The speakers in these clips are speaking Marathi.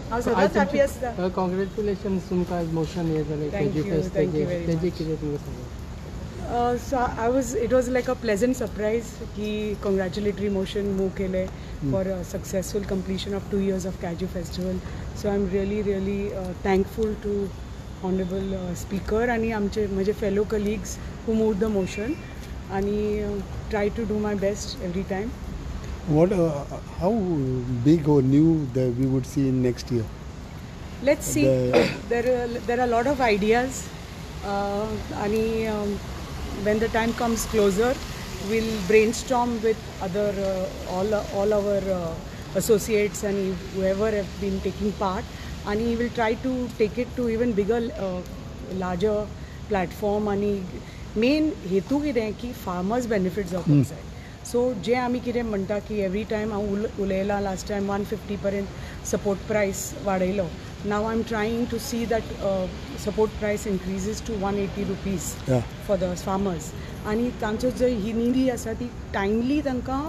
हांव सदांच हॅपी आसता. कॉंग्रेच्युलेशन्स तुमकां मोशन हे जालें केजी फेस्ट तेजे कितें तुमकां सांगा. So it was like a pleasant surprise कि congratulatory motion move केले for a successful completion of 2 years of Kaju Festival. So I'm really thankful to honorable speaker आणि आमचे माझे fellow colleagues who moved the motion आणि try to do my best every time. What how big or new that we would see in next year? Let's see. There are a lot of ideas आणि when the time comes closer, we'll brainstorm with other all our associates and whoever have been taking part, and we will try to take it to even bigger, larger platform. And main हेतू कितें की farmers benefits जावपाक जाय. सो जे आमी कितें म्हणटा की एवरी टायम हांव उलयलां लास्ट टायम 150 पर्यंत सपोर्ट प्रायस वाडयलो. Now I am trying to see that support price increases to 180 rupees for the farmers. आनी तांचो जो ही निधी आसा ती टायमली तांकां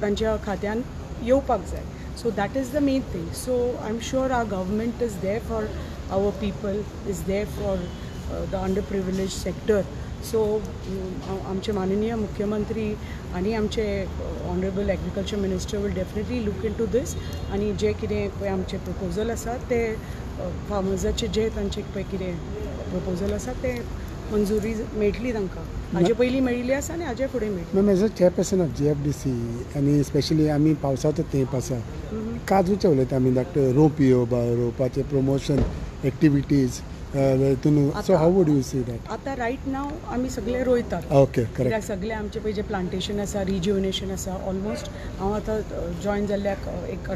तांच्या खात्यान येवपाक जाय. So that is the main thing. So I am sure our government is there for our people, is there for the under privilege sector. सो आमचे माननीय मुख्यमंत्री आणि आमचे honourable agriculture minister will definitely look into these. आणि जे कितें पळय आमचे प्रपोजल आसा ते फार्मर्साचे जे तांचे पळय कितें प्रपोजल आसा ते मंजुरी मेळटली तांकां. हाजे पयलीं मेळिल्ली आसा आनी हाजे फुडें मेळटली. Ma'am as a chairperson of GFDC आणि स्पेशली आमी पावसाचो तेंप आसा, काजूचे उलयता आमी दॅट रोवपाचे promotion activities. So how would you see that? आता रायट नाव आमी सगळे रोयतात. Okay, correct. सगळे आमचे पळय जे प्लांटेशन आसा, रिज्युनेशन आसा, ऑलमोस्ट हांव आतां जॉयन जाल्ल्याक एक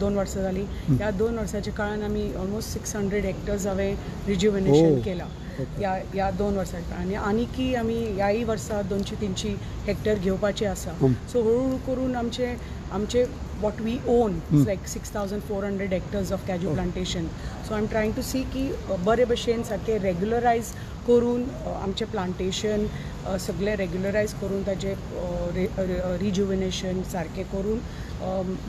2 वर्सां जालीं. ह्या 2 वर्साच्या काळान आमी ऑलमोस्ट 600 हेक्टर्स हांवें रिज्युनेशन केलां ह्या 2 वर्सांच्या. आनी आनीकी आमी ह्याय वर्सा 200-300 हेक्टर घेवपाचे आसा. सो हळूहळू करून आमचे what we own is like 6,400 hectares of Kaju plantation. So I'm trying to see की बरे भशेन सारखे रेग्युलरायज करून आमचे प्लांटेशन सगळे रेग्युलरायज करून ताजे रिज्युनेशन सारखे करून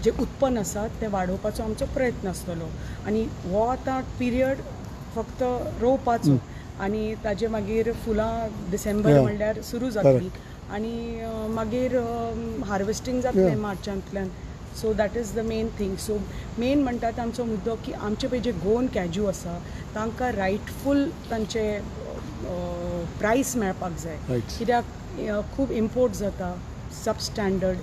जे उत्पन्न आसा ते वाडोवपाचो आमचो प्रयत्न आसतलो. आनी हो आतां पिरियड फक्त रोवपाचो आनी ताजे मागीर फुलां डिसेंबर म्हणल्यार सुरू जातली आनी मागीर हार्वेस्टिंग जातलें मार्चांतल्यान. So that is the main thing. So main म्हणटात आमचो मुद्दो की आमचे पळय जे गोवन कॅज्यू आसा तांकां रायटफूल तांचे प्रायस मेळपाक जाय. कित्याक खूब इम्पोर्ट जाता सबस्टँडर्ड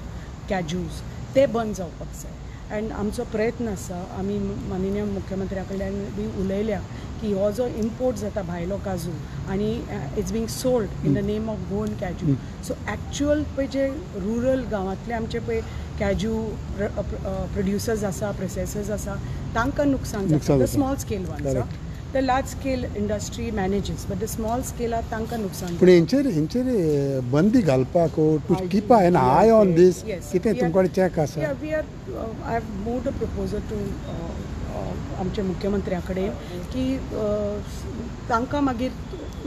कॅज्यूज, ते बंद जावपाक जाय. एंड आमचो प्रयत्न आसा, आमी माननीय मुख्यमंत्र्या कडल्यान बी उलयल्या की हो जो इम्पोर्ट जाता भायलो काजू आनी it's being sold in the name of Goan cashew. So actual पळय जे रुरल गांवांतले आमचे पळय कॅज्यू प्रोड्युसर्स आसा, प्रोसेसर्स आसा, तांकां नुकसान जाता. The small scale ones, the large scale industry manages, but the small स्केलार तांकां नुकसान. पूण हेंचेर बंदी घालपाक to keep an eye on these कितें तुमकडे चॅक आसा? I have moved a proposal to आमच्या मुख्यमंत्र्या कडेन की तांकां मागीर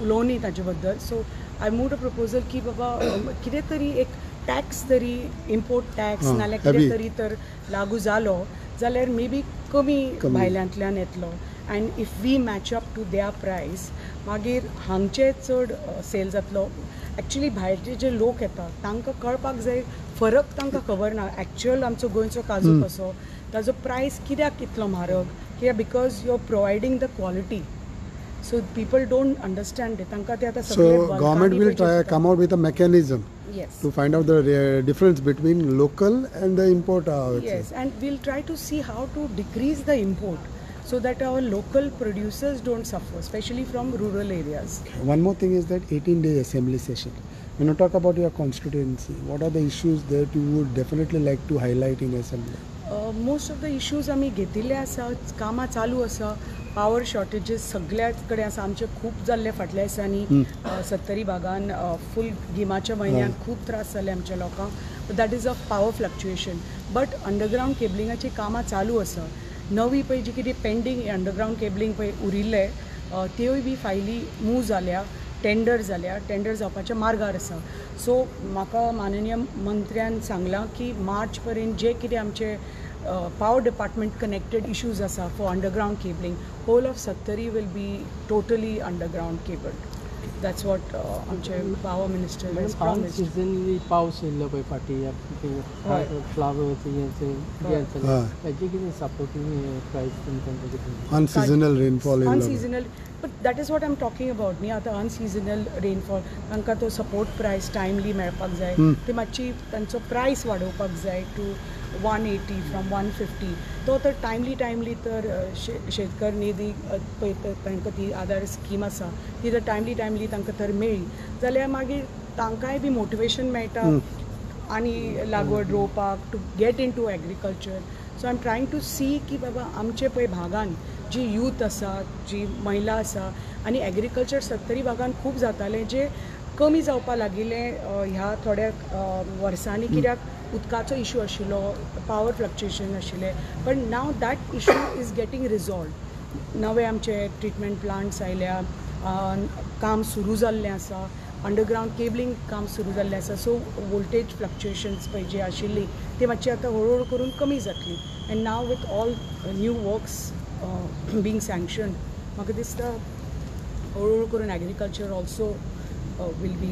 उलोवनी ताचे बद्दल. So I moved a proposal की बाबा कितें तरी एक टॅक्स तरी, इम्पोर्ट टॅक्स नाल्यार कितें तरी तर लागू जालो जाल्यार मे बी कमी भायल्यांतल्यान येतलो. And if we match up to their price मागीर हांगचे चड सेल जातलो. एक्चुली भायरचे जे लोक येतात तांकां कळपाक जाय, फरक तांकां खबर ना एक्चुअल आमचो गोंयचो काजू कसो, ताजो प्रायस कित्याक इतलो म्हारग, कित्याक because you are providing the quality. So people don't understand it. तांकां ते आतां सगळे government will come out with a mechanism yes to find out the difference between local and the import. Yes, and we'll try to see how to decrease the import so that our local producers don't suffer, especially from rural areas. One more thing is that 18-day assembly session. When you talk about your constituency, what are the issues that you would definitely like to highlight in assembly? Most of the issues आमी घेतिल्ले आसा, कामां चालू आसा. पावर शॉर्टेजीस सगळ्याच कडेन आसा. आमचे खूब जाल्ले फाटल्या दिसांनी 70 भागान फूल गिमाच्या म्हयन्यान खूब त्रास जाले आमच्या लोकांक. That is of power fluctuation. But underground केबलिंगाची कामां चालू आसा. नवी पळय जी कितें पेंडींग अंडरग्रावंड केबलिंग पळय उरिल्ले त्योय बी फायली मूव जाल्या, टेंडर जावपाच्या मार्गार आसा. सो म्हाका माननीय मंत्र्यान सांगलां की मार्च पर्यंत जे कितें आमचे power department connected issues asa for underground cabling. Whole of Sattari will be totally underground cabled. That's what आमचे power minister has promised. Seasonally पावस येयल्लो पळय फाटी फ्लावर्स ताजे कितें सपोर्टींग प्रायस तुमकां अनसिजनल rainfall Unseasonal, but that is what I'm talking about. न्ही आतां अनसिजनल रेनफॉल तांकां तो सपोर्ट प्रायस टायमली मेळपाक जाय. ती मातशी तांचो प्रायस वाडोवपाक जाय टू 180 फ्रॉम 150. तो तर टायमली तर शेतकार निधी पळय तांकां ती आदार स्कीम आसा ती जर टायमली तांकां तर मेळ्ळी जाल्यार मागीर तांकांय बी मोटिवेशन मेळटा आनी लागवड रोवपाक to get into agriculture. So I am trying to see की बाबा आमचे पळय भागान जी यूथ आसा जी महिला आसा आनी एग्रीकल्चर सत्तरी भागान खूब जातालें जे कमी जावपा लागिल्लें ह्या थोड्या वर्सांनी कित्याक उदकाचो इशू आशिल्लो पावर फ्लक्च्युएशन आशिल्लें but now that issue is getting resolve. नवे आमचे ट्रिटमेंट प्लांट्स आयल्या काम सुरू जाल्लें आसा अंडरग्रावंड केबलिंग काम सुरू जाल्लें आसा सो वोल्टेज फ्लक्च्युएशन्स पळय जी आशिल्ली ती मातशी आतां हळू करून कमी जातली and now with all new works being sanctioned म्हाका दिसता हळू करून agriculture also will be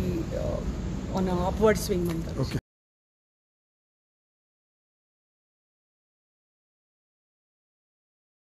on a upward swing म्हणटा. ओके